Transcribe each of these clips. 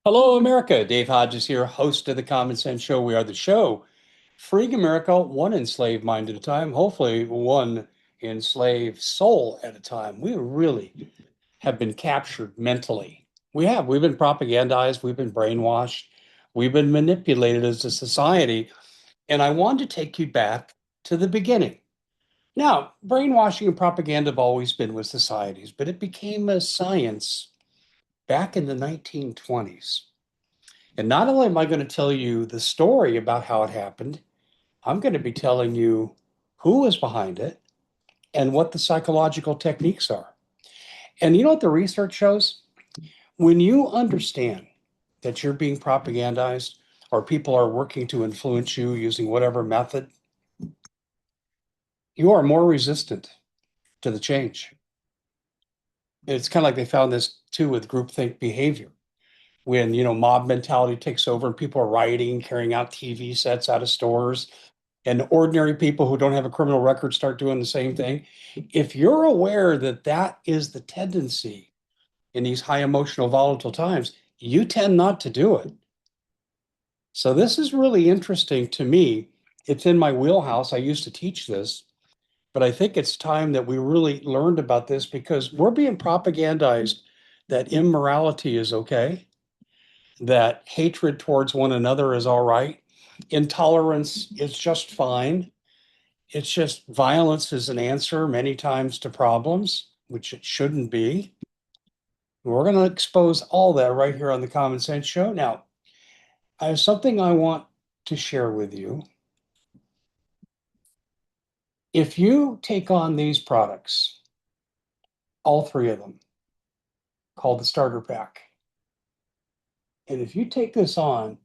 Hello, America. Dave Hodges here, host of the Common Sense Show. We are the show freeing America one enslaved mind at a time, hopefully one enslaved soul at a time. We really have been captured mentally. We have. We've been propagandized. We've been brainwashed. We've been manipulated as a society. And I want to take you back to the beginning. Now, brainwashing and propaganda have always been with societies, but it became a science back in the 1920s. And not only am I going to tell you the story about how it happened, I'm going to be telling you who was behind it and what the psychological techniques are. And you know what the research shows? When you understand that you're being propagandized or people are working to influence you using whatever method, you are more resistant to the change. It's kind of like they found this too with groupthink behavior. When, mob mentality takes over and people are rioting, carrying out TV sets out of stores, and ordinary people who don't have a criminal record start doing the same thing. If you're aware that that is the tendency in these high emotional volatile times, you tend not to do it. So this is really interesting to me. It's in my wheelhouse. I used to teach this, but I think it's time that we really learned about this because we're being propagandized that immorality is okay, that hatred towards one another is all right, intolerance is just fine. It's just violence is an answer many times to problems, which it shouldn't be. We're going to expose all that right here on the Common Sense Show. Now, I have something I want to share with you. If you take on these products, all three of them, called the starter pack, and if you take this on,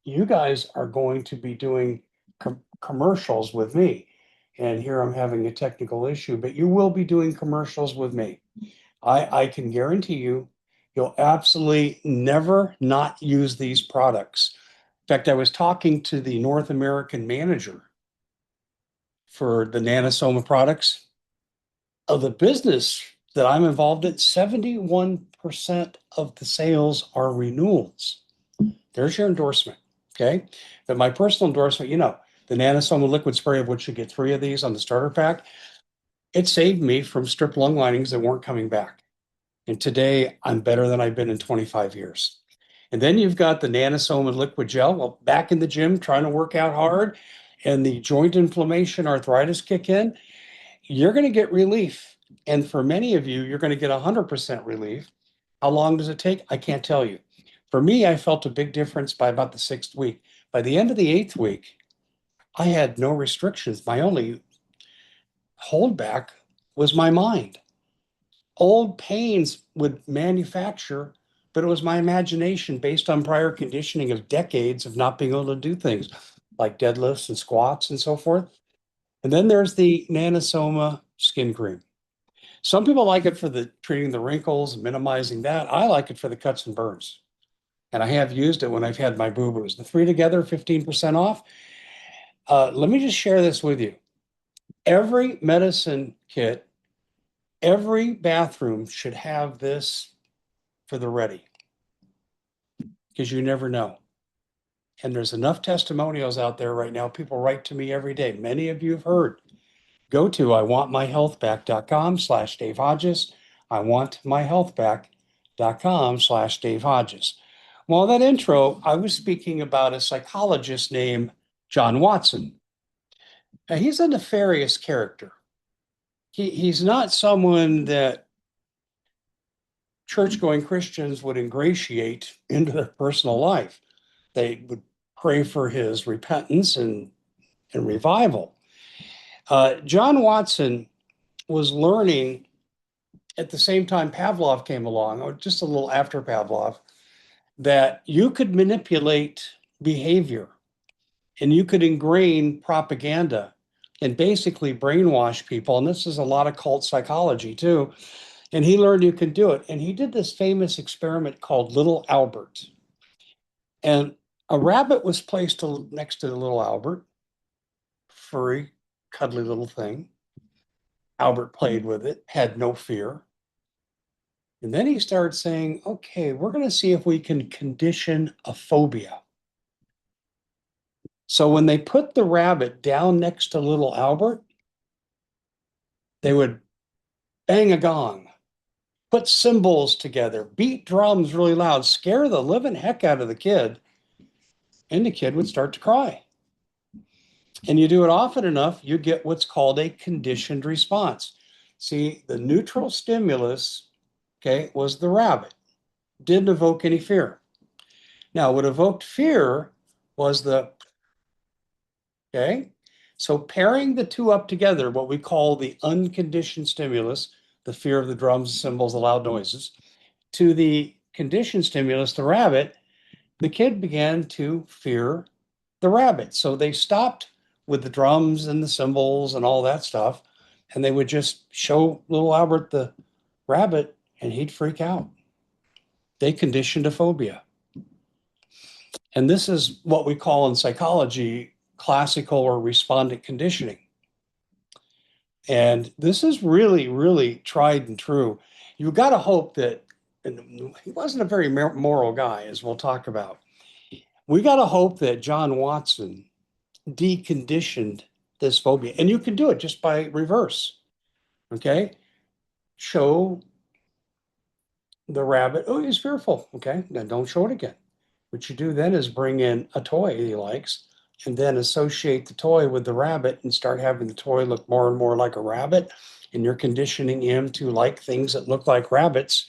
you guys are going to be doing commercials with me. And here I'm having a technical issue, but you will be doing commercials with me. I can guarantee you, you'll absolutely never not use these products. In fact, I was talking to the North American manager for the Nanosoma products of the business that I'm involved in. 71% of the sales are renewals. There's your endorsement. Okay. But my personal endorsement, the Nanosoma liquid spray, of which you get three of these on the starter pack, it saved me from strip lung linings that weren't coming back. And today I'm better than I've been in 25 years. And then you've got the Nanosoma liquid gel. Well, back in the gym, trying to work out hard, and the joint inflammation, arthritis kick in, you're going to get relief. And for many of you, you're going to get 100% relief. How long does it take? I can't tell you. For me, I felt a big difference by about the sixth week. By the end of the eighth week, I had no restrictions. My only holdback was my mind. Old pains would manufacture, but it was my imagination based on prior conditioning of decades of not being able to do things like deadlifts and squats and so forth. And then there's the Nanosoma skin cream. Some people like it for the treating the wrinkles and minimizing that. I like it for the cuts and burns. And I have used it when I've had my boo-boos. The three together, 15% off. Let me just share this with you. Every medicine kit, every bathroom should have this for the ready because you never know. And there's enough testimonials out there right now. People write to me every day. Many of you have heard. Go to iwantmyhealthback.com/Dave Hodges. iwantmyhealthback.com/Dave Hodges. Well, that intro, I was speaking about a psychologist named John Watson. Now, he's a nefarious character. He's not someone that church-going Christians would ingratiate into their personal life. They would pray for his repentance and revival. John Watson was learning at the same time Pavlov came along, or just a little after Pavlov, that you could manipulate behavior and you could ingrain propaganda and basically brainwash people. And this is a lot of cult psychology too. And he learned you can do it. And he did this famous experiment called Little Albert. And a rabbit was placed next to the little Albert, furry, cuddly little thing. Albert played with it, had no fear. And then he started saying, okay, we're going to see if we can condition a phobia. So when they put the rabbit down next to little Albert, they would bang a gong, put cymbals together, beat drums really loud, scare the living heck out of the kid, and the kid would start to cry. And you do it often enough, you get what's called a conditioned response. See, the neutral stimulus, okay, was the rabbit, didn't evoke any fear. Now, what evoked fear was the, okay, so pairing the two up together, what we call the unconditioned stimulus, the fear of the drums, the cymbals, the loud noises, to the conditioned stimulus, the rabbit, the kid began to fear the rabbit. So they stopped with the drums and the cymbals and all that stuff, and they would just show little Albert the rabbit, and he'd freak out. They conditioned a phobia. And this is what we call in psychology classical or respondent conditioning. And this is really, really tried and true. You've got to hope that, and he wasn't a very moral guy, as we'll talk about. We got to hope that John Watson deconditioned this phobia. And you can do it just by reverse. Okay. Show the rabbit, oh, he's fearful. Okay. Now don't show it again. What you do then is bring in a toy he likes and then associate the toy with the rabbit and start having the toy look more and more like a rabbit. And you're conditioning him to like things that look like rabbits,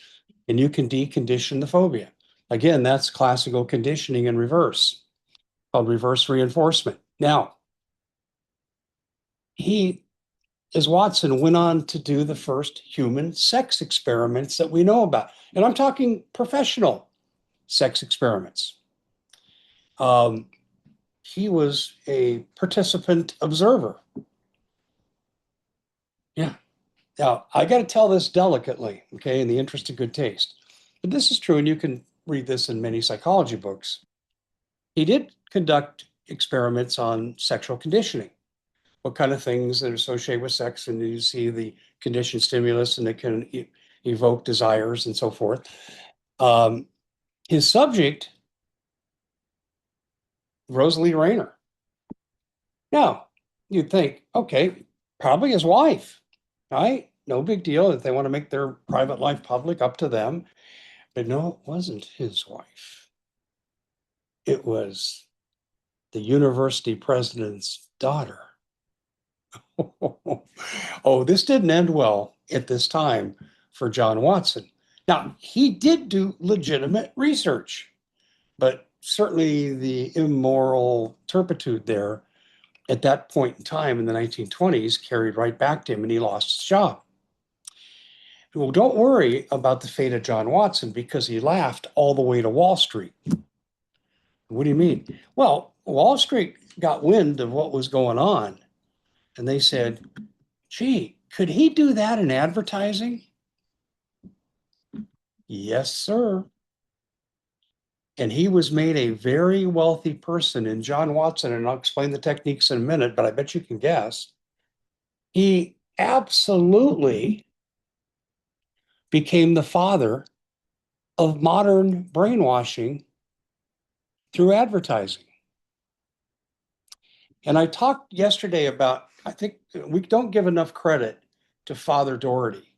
and you can decondition the phobia. Again, that's classical conditioning in reverse, called reverse reinforcement. Now, he, as Watson, went on to do the first human sex experiments that we know about. And I'm talking professional sex experiments. He was a participant observer. Yeah. Now, I got to tell this delicately, okay, in the interest of good taste. But this is true, and you can read this in many psychology books. He did conduct experiments on sexual conditioning. What kind of things that are associated with sex, and you see the conditioned stimulus, and it can evoke desires and so forth. His subject, Rosalie Rayner. Now, you'd think, okay, probably his wife, right? No big deal if they want to make their private life public, up to them. But no, it wasn't his wife. It was the university president's daughter. Oh, this didn't end well at this time for John Watson. Now, he did do legitimate research, but certainly the immoral turpitude there at that point in time in the 1920s carried right back to him, and he lost his job. Well, don't worry about the fate of John Watson, because he laughed all the way to Wall Street. What do you mean? Well, Wall Street got wind of what was going on, and they said, gee, could he do that in advertising? Yes, sir. And he was made a very wealthy person. And John Watson, and I'll explain the techniques in a minute, but I bet you can guess, he absolutely became the father of modern brainwashing through advertising. And I talked yesterday about, I think we don't give enough credit to Father Doherty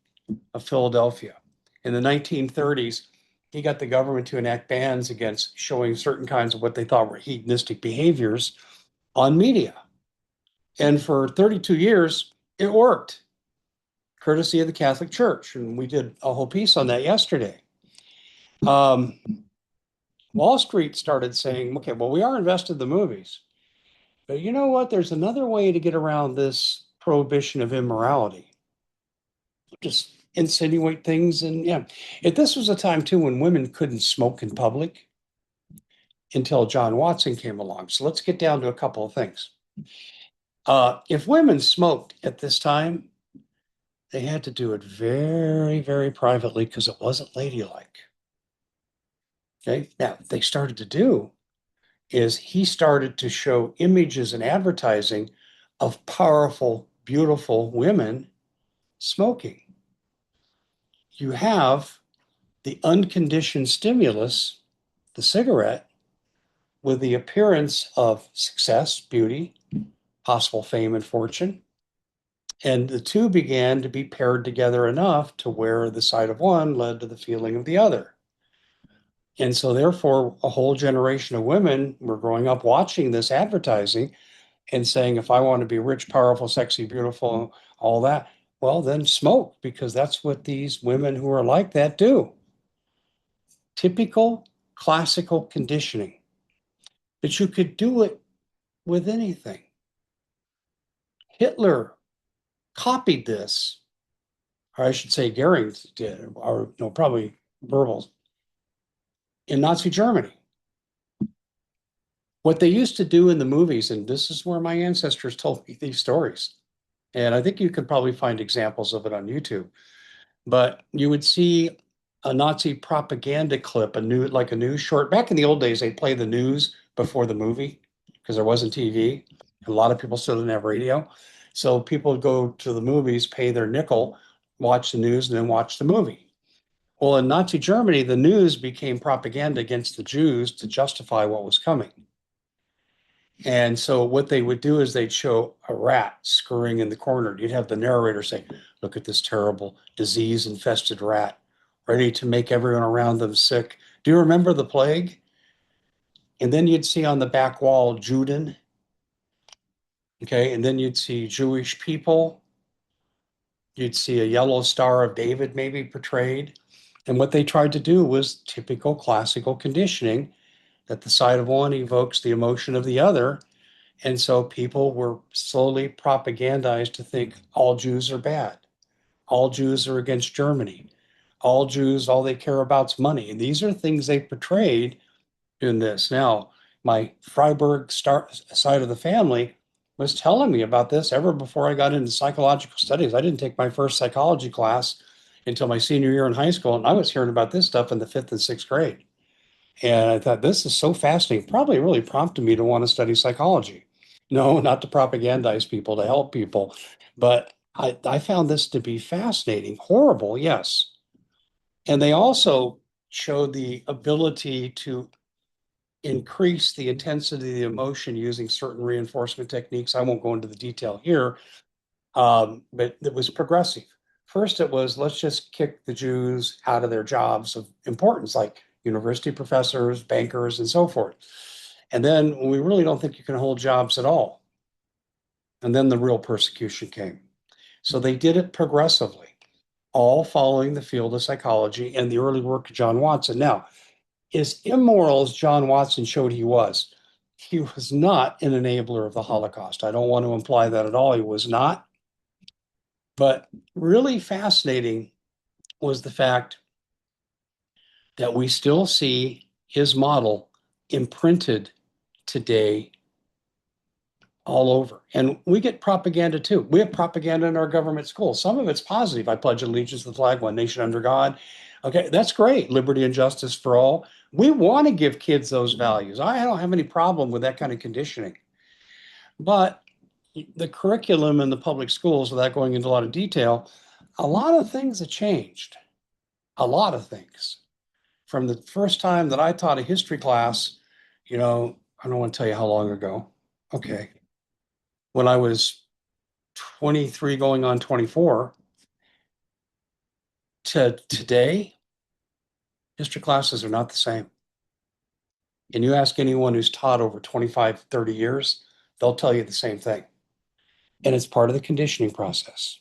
of Philadelphia. In the 1930s, he got the government to enact bans against showing certain kinds of what they thought were hedonistic behaviors on media. And for 32 years, it worked, courtesy of the Catholic Church. And we did a whole piece on that yesterday. Wall Street started saying, okay, well, we are invested in the movies, but you know what? There's another way to get around this prohibition of immorality. Just insinuate things. And yeah, this was a time too when women couldn't smoke in public until John Watson came along. So let's get down to a couple of things. If women smoked at this time, they had to do it very, very privately because it wasn't ladylike. Okay. Now, what they started to do is he started to show images and advertising of powerful, beautiful women smoking. You have the unconditioned stimulus, the cigarette, with the appearance of success, beauty, possible fame and fortune. And the two began to be paired together enough to where the sight of one led to the feeling of the other. And so, therefore, a whole generation of women were growing up watching this advertising and saying, if I want to be rich, powerful, sexy, beautiful, all that, well, then smoke, because that's what these women who are like that do. Typical classical conditioning. But you could do it with anything. Hitler copied this, or I should say Goering did, or no, probably Goebbels, in Nazi Germany. What they used to do in the movies, and this is where my ancestors told me these stories, and I think you can probably find examples of it on YouTube, but you would see a Nazi propaganda clip, like a news short. Back in the old days, they'd play the news before the movie because there wasn't TV. A lot of people still didn't have radio. So people would go to the movies, pay their nickel, watch the news, and then watch the movie. Well, in Nazi Germany, the news became propaganda against the Jews to justify what was coming. And so what they would do is they'd show a rat scurrying in the corner. You'd have the narrator say, look at this terrible disease-infested rat, ready to make everyone around them sick. Do you remember the plague? And then you'd see on the back wall Juden, okay? And then you'd see Jewish people. You'd see a yellow star of David maybe portrayed. And what they tried to do was typical classical conditioning, that the sight of one evokes the emotion of the other. And so people were slowly propagandized to think all Jews are bad. All Jews are against Germany. All Jews, all they care about is money. And these are things they portrayed in this. Now, my Freiburg side of the family was telling me about this ever before I got into psychological studies. I didn't take my first psychology class until my senior year in high school, and I was hearing about this stuff in the fifth and sixth grade. And I thought, this is so fascinating. Probably really prompted me to want to study psychology. No, not to propagandize people, to help people. But I found this to be fascinating. Horrible, yes. And they also showed the ability to increase the intensity of the emotion using certain reinforcement techniques. I won't go into the detail here, but it was progressive. First, it was let's just kick the Jews out of their jobs of importance, like university professors, bankers, and so forth. And then we really don't think you can hold jobs at all. And then the real persecution came. So they did it progressively, all following the field of psychology and the early work of John Watson. Now, as immoral as John Watson showed he was not an enabler of the Holocaust. I don't want to imply that at all. He was not. But really fascinating was the fact that we still see his model imprinted today all over. And we get propaganda too. We have propaganda in our government schools. Some of it's positive. I pledge allegiance to the flag, one nation under God. Okay, that's great. Liberty and justice for all. We want to give kids those values. I don't have any problem with that kind of conditioning. But the curriculum in the public schools, without going into a lot of detail, a lot of things have changed. A lot of things. From the first time that I taught a history class, I don't want to tell you how long ago. Okay. When I was 23 going on 24 to today, history classes are not the same. And you ask anyone who's taught over 25, 30 years, they'll tell you the same thing. And it's part of the conditioning process.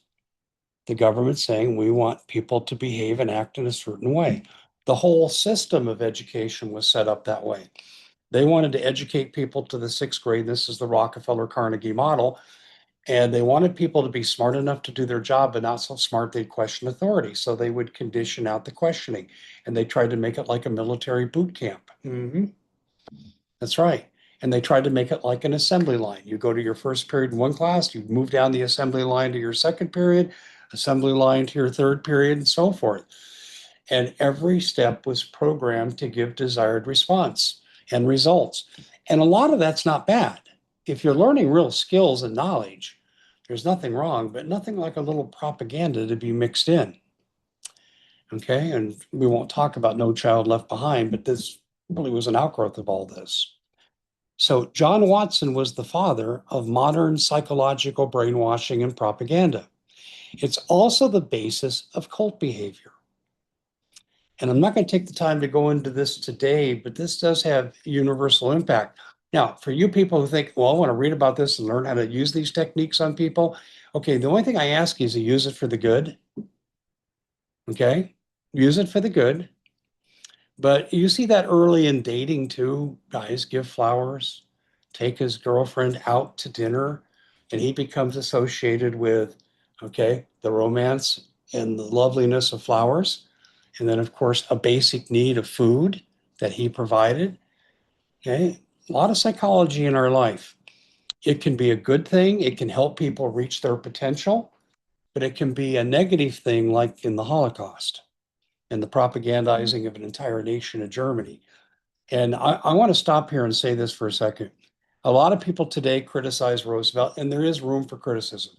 The government's saying we want people to behave and act in a certain way. The whole system of education was set up that way. They wanted to educate people to the sixth grade. This is the Rockefeller Carnegie model. And they wanted people to be smart enough to do their job, but not so smart they'd question authority. So they would condition out the questioning. And they tried to make it like a military boot camp. That's right. And they tried to make it like an assembly line. You go to your first period in one class, you move down the assembly line to your second period, assembly line to your third period, and so forth. And every step was programmed to give desired response and results. And a lot of that's not bad. If you're learning real skills and knowledge, there's nothing wrong, but nothing like a little propaganda to be mixed in. Okay. And we won't talk about No Child Left Behind, but this really was an outgrowth of all this. So John Watson was the father of modern psychological brainwashing and propaganda. It's also the basis of cult behavior. And I'm not going to take the time to go into this today, but this does have universal impact. Now, for you people who think, well, I want to read about this and learn how to use these techniques on people. Okay, the only thing I ask is to use it for the good. Okay, use it for the good. But you see that early in dating too. Guys give flowers, take his girlfriend out to dinner, and he becomes associated with, okay, the romance and the loveliness of flowers. And then, of course, a basic need of food that he provided. Okay, a lot of psychology in our life. It can be a good thing, it can help people reach their potential, but it can be a negative thing, like in the Holocaust and the propagandizing of an entire nation of Germany. And I want to stop here and say this for a second. A lot of people today criticize Roosevelt, and there is room for criticism.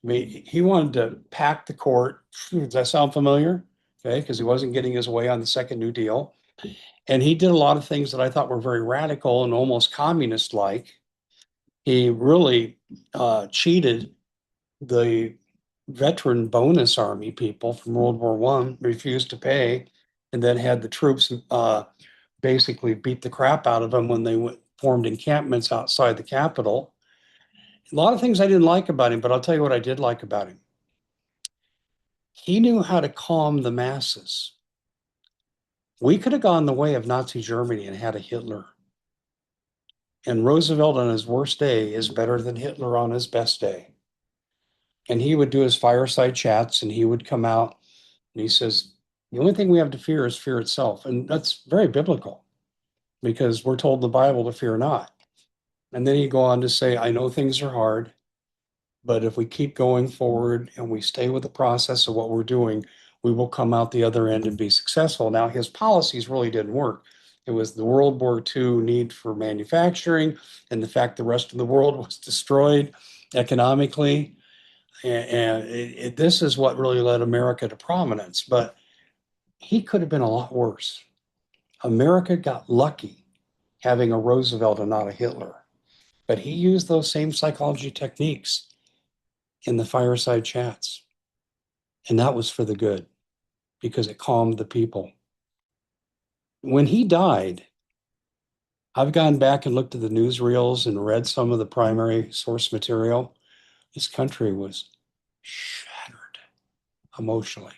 I mean, he wanted to pack the court. Does that sound familiar? Okay, because he wasn't getting his way on the second New Deal. And he did a lot of things that I thought were very radical and almost communist like. He really cheated the veteran bonus army people from World War One, refused to pay, and then had the troops basically beat the crap out of them when they formed encampments outside the Capitol. A lot of things I didn't like about him, but I'll tell you what I did like about him. He knew how to calm the masses. We could have gone the way of Nazi Germany and had a Hitler. And Roosevelt on his worst day is better than Hitler on his best day. And he would do his fireside chats and he would come out and he says, the only thing we have to fear is fear itself. And that's very biblical because we're told in the Bible to fear not. And then he'd go on to say, I know things are hard, but if we keep going forward and we stay with the process of what we're doing, we will come out the other end and be successful. Now, his policies really didn't work. It was the World War II need for manufacturing and the fact the rest of the world was destroyed economically. And this is what really led America to prominence. But he could have been a lot worse. America got lucky having a Roosevelt and not a Hitler. But he used those same psychology techniques in the fireside chats. And that was for the good because it calmed the people. When he died, I've gone back and looked at the newsreels and read some of the primary source material. This country was shattered emotionally.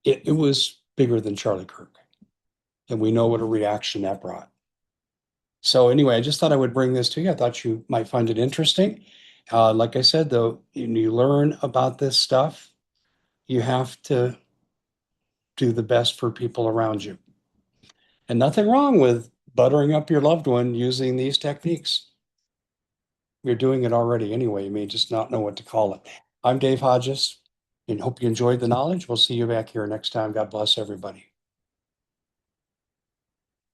It was bigger than Charlie Kirk. And we know what a reaction that brought. So anyway, I just thought I would bring this to you. I thought you might find it interesting. Like I said, though, you learn about this stuff, you have to do the best for people around you. And nothing wrong with buttering up your loved one using these techniques. You're doing it already anyway. You may just not know what to call it. I'm Dave Hodges and hope you enjoyed the knowledge. We'll see you back here next time. God bless everybody.